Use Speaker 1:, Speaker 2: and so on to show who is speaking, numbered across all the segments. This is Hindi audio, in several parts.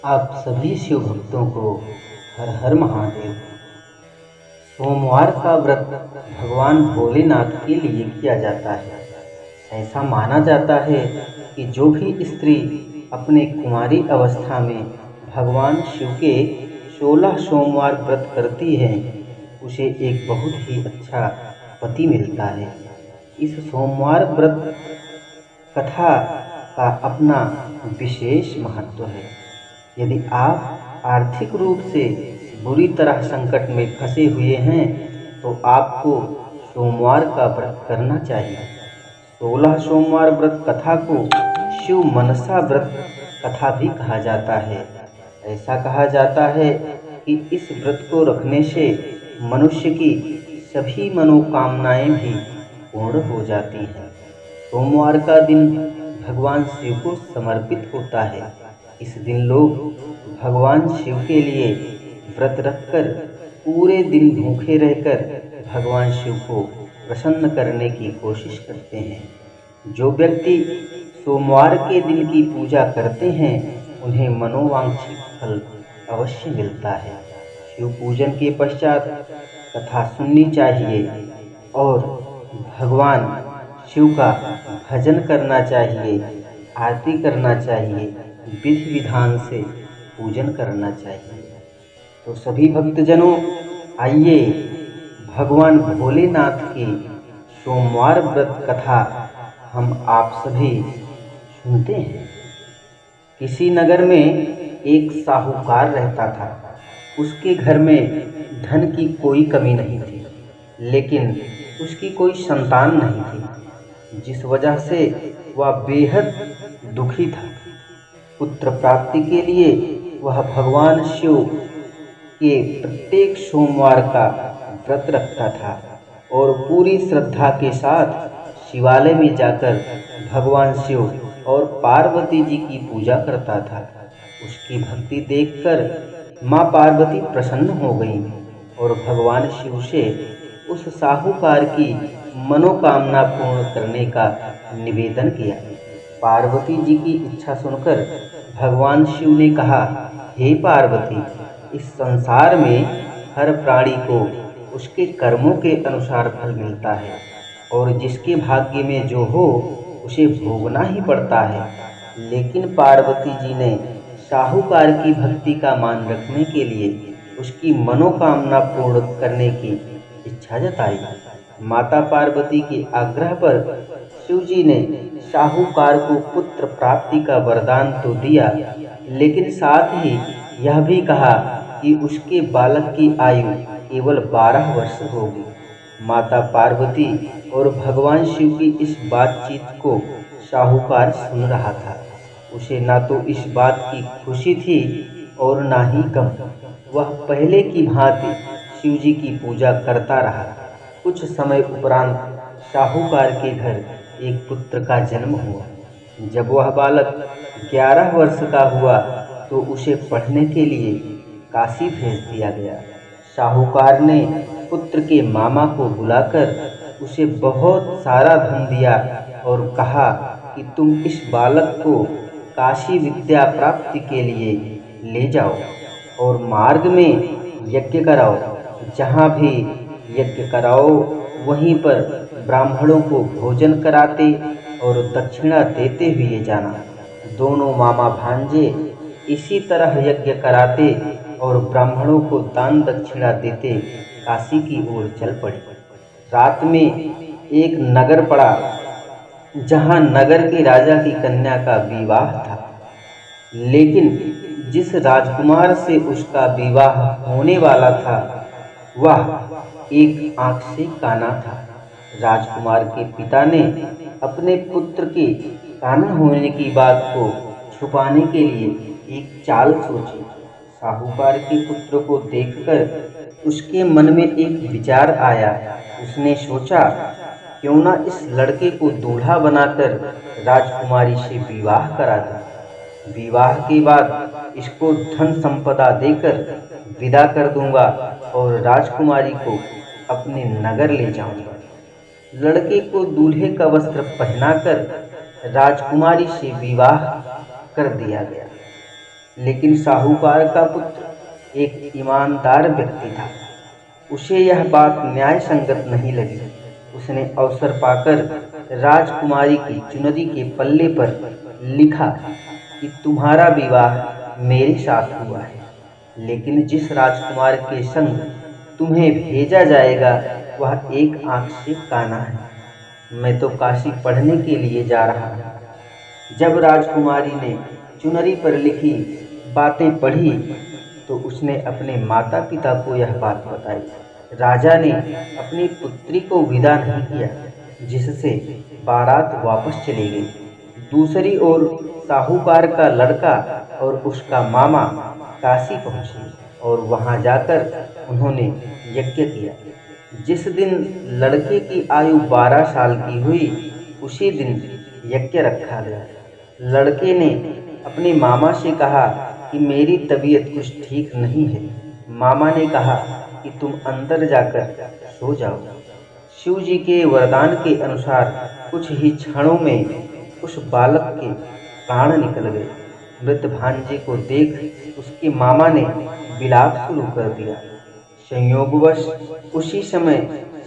Speaker 1: आप सभी शिव भक्तों को हर हर महादेव। सोमवार का व्रत भगवान भोलेनाथ के लिए किया जाता है। ऐसा माना जाता है कि जो भी स्त्री अपने कुंवारी अवस्था में भगवान शिव के 16 सोमवार व्रत करती है, उसे एक बहुत ही अच्छा पति मिलता है। इस सोमवार व्रत कथा का अपना विशेष महत्व है। यदि आप आर्थिक रूप से बुरी तरह संकट में फंसे हुए हैं तो आपको सोमवार का व्रत करना चाहिए। 16 सोमवार व्रत कथा को शिव मनसा व्रत कथा भी कहा जाता है। ऐसा कहा जाता है कि इस व्रत को रखने से मनुष्य की सभी मनोकामनाएं भी पूर्ण हो जाती हैं। सोमवार का दिन भगवान शिव को समर्पित होता है। इस दिन लोग भगवान शिव के लिए व्रत रखकर पूरे दिन भूखे रहकर भगवान शिव को प्रसन्न करने की कोशिश करते हैं। जो व्यक्ति सोमवार के दिन की पूजा करते हैं उन्हें मनोवांछित फल अवश्य मिलता है। शिव पूजन के पश्चात कथा सुननी चाहिए और भगवान शिव का भजन करना चाहिए, आरती करना चाहिए, विधि विधान से पूजन करना चाहिए। तो सभी भक्तजनों, आइए भगवान भोलेनाथ की सोमवार व्रत कथा हम आप सभी सुनते हैं। किसी नगर में एक साहूकार रहता था। उसके घर में धन की कोई कमी नहीं थी, लेकिन उसकी कोई संतान नहीं थी, जिस वजह से वह बेहद दुखी था। पुत्र प्राप्ति के लिए वह भगवान शिव के प्रत्येक सोमवार का व्रत रखता था और पूरी श्रद्धा के साथ शिवालय में जाकर भगवान शिव और पार्वती जी की पूजा करता था। उसकी भक्ति देखकर माँ पार्वती प्रसन्न हो गईं और भगवान शिव से उस साहूकार की मनोकामना पूर्ण करने का निवेदन किया। पार्वती जी की इच्छा सुनकर भगवान शिव ने कहा, हे पार्वती, इस संसार में हर प्राणी को उसके कर्मों के अनुसार फल मिलता है और जिसके भाग्य में जो हो उसे भोगना ही पड़ता है। लेकिन पार्वती जी ने साहूकार की भक्ति का मान रखने के लिए उसकी मनोकामना पूर्ण करने की इच्छा जताई। माता पार्वती के आग्रह पर शिव जी ने साहूकार को पुत्र प्राप्ति का वरदान तो दिया, लेकिन साथ ही यह भी कहा कि उसके बालक की आयु केवल 12 वर्ष होगी। माता पार्वती और भगवान शिव की इस बातचीत को साहूकार सुन रहा था। उसे ना तो इस बात की खुशी थी और ना ही गम। वह पहले की भांति शिव जी की पूजा करता रहा। कुछ समय उपरांत साहूकार के घर एक पुत्र का जन्म हुआ। जब वह बालक 11 वर्ष का हुआ तो उसे पढ़ने के लिए काशी भेज दिया गया। साहूकार ने पुत्र के मामा को बुलाकर उसे बहुत सारा धन दिया और कहा कि तुम इस बालक को काशी विद्या प्राप्ति के लिए ले जाओ और मार्ग में यज्ञ कराओ। जहाँ भी यज्ञ कराओ वहीं पर ब्राह्मणों को भोजन कराते और दक्षिणा देते हुए जाना। दोनों मामा भांजे इसी तरह यज्ञ कराते और ब्राह्मणों को दान दक्षिणा देते काशी की ओर चल पड़े। रात में एक नगर पड़ा जहां नगर के राजा की कन्या का विवाह था, लेकिन जिस राजकुमार से उसका विवाह होने वाला था वह एक आंख से काना था। राजकुमार के पिता ने अपने पुत्र के काना होने की बात को छुपाने के लिए एक चाल सोची। साहूकार के पुत्र को देखकर उसके मन में एक विचार आया। उसने सोचा, क्यों ना इस लड़के को दूल्हा बनाकर राजकुमारी से विवाह करा दूं। विवाह के बाद इसको धन संपदा देकर विदा कर दूंगा और राजकुमारी को अपने नगर ले जाऊंगा। लड़के को दूल्हे का वस्त्र पहनाकर राजकुमारी से विवाह कर दिया गया। लेकिन साहूकार का पुत्र एक ईमानदार व्यक्ति था। उसे यह बात न्याय संगत नहीं लगी। उसने अवसर पाकर राजकुमारी की चुनरी के पल्ले पर लिखा कि तुम्हारा विवाह मेरे साथ हुआ है, लेकिन जिस राजकुमार के संग तुम्हें भेजा जाएगा वह एक आंख से काना है। मैं तो काशी पढ़ने के लिए जा रहा हूँ। जब राजकुमारी ने चुनरी पर लिखी बातें पढ़ी तो उसने अपने माता पिता को यह बात बताई। राजा ने अपनी पुत्री को विदा नहीं किया, जिससे बारात वापस चली गई। दूसरी ओर साहूकार का लड़का और उसका मामा काशी पहुंचे और वहां जाकर उन्होंने यज्ञ किया। जिस दिन लड़के की आयु 12 साल की हुई, उसी दिन यज्ञ रखा गया। लड़के ने अपने मामा से कहा कि मेरी तबीयत कुछ ठीक नहीं है। मामा ने कहा कि तुम अंदर जाकर सो जाओ। शिव जी के वरदान के अनुसार कुछ ही क्षणों में उस बालक के प्राण निकल गए। मृत भांजे को देख उसके मामा ने विलाप शुरू कर दिया। संयोगवश उसी समय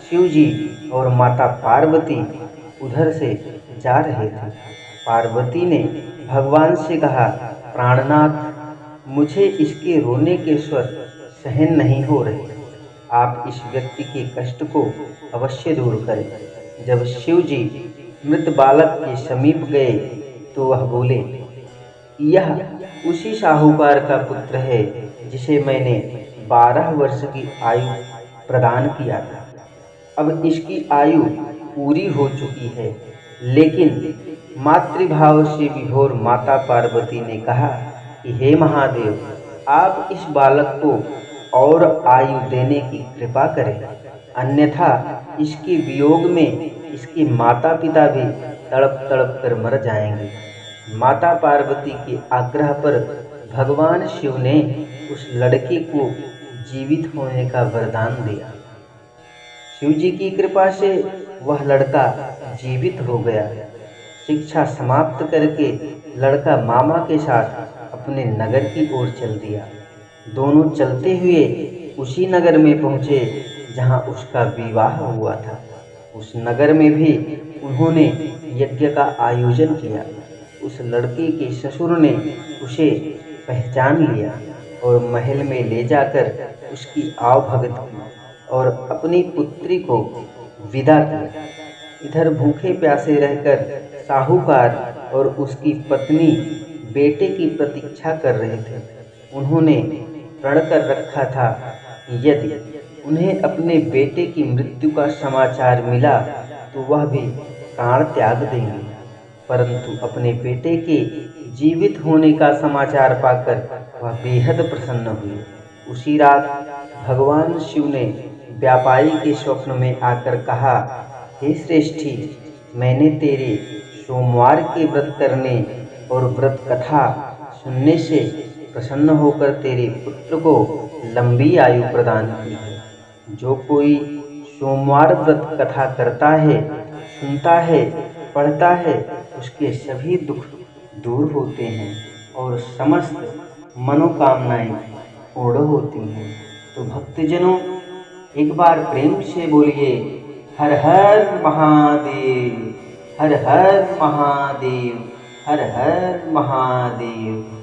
Speaker 1: शिव जी और माता पार्वती उधर से जा रहे थे। पार्वती ने भगवान से कहा, प्राणनाथ, मुझे इसके रोने के स्वर सहन नहीं हो रहे। आप इस व्यक्ति के कष्ट को अवश्य दूर करें। जब शिव जी मृत बालक के समीप गए तो वह बोले, यह उसी साहूकार का पुत्र है जिसे मैंने 12 वर्ष की आयु प्रदान किया था। अब इसकी आयु पूरी हो चुकी है। लेकिन मातृभाव से विभोर माता पार्वती ने कहा कि हे महादेव, आप इस बालक को और आयु देने की कृपा करें, अन्यथा इसके वियोग में इसके माता पिता भी तड़प तड़प कर मर जाएंगे। माता पार्वती के आग्रह पर भगवान शिव ने उस लड़के को जीवित होने का वरदान दिया। शिव जी की कृपा से वह लड़का जीवित हो गया। शिक्षा समाप्त करके लड़का मामा के साथ अपने नगर की ओर चल दिया। दोनों चलते हुए उसी नगर में पहुँचे जहाँ उसका विवाह हुआ था। उस नगर में भी उन्होंने यज्ञ का आयोजन किया। उस लड़के के ससुर ने उसे पहचान लिया और महल में ले जाकर उसकी आवभगत की और अपनी पुत्री को विदा किया। इधर भूखे प्यासे रहकर साहूकार और उसकी पत्नी बेटे की प्रतीक्षा कर रहे थे। उन्होंने प्रण कर रखा था कि यदि उन्हें अपने बेटे की मृत्यु का समाचार मिला तो वह भी प्राण त्याग देंगे। परंतु अपने बेटे के जीवित होने का समाचार पाकर वह बेहद प्रसन्न हुए। उसी रात भगवान शिव ने व्यापारी के स्वप्न में आकर कहा, हे श्रेष्ठी, मैंने तेरे सोमवार के व्रत करने और व्रत कथा सुनने से प्रसन्न होकर तेरे पुत्र को लंबी आयु प्रदान की है। जो कोई सोमवार व्रत कथा करता है, सुनता है, पढ़ता है, उसके सभी दुख दूर होते हैं और समस्त मनोकामनाएं पूर्ण होती हैं। तो भक्तजनों, एक बार प्रेम से बोलिए, हर हर महादेव, हर हर महादेव, हर हर महादेव।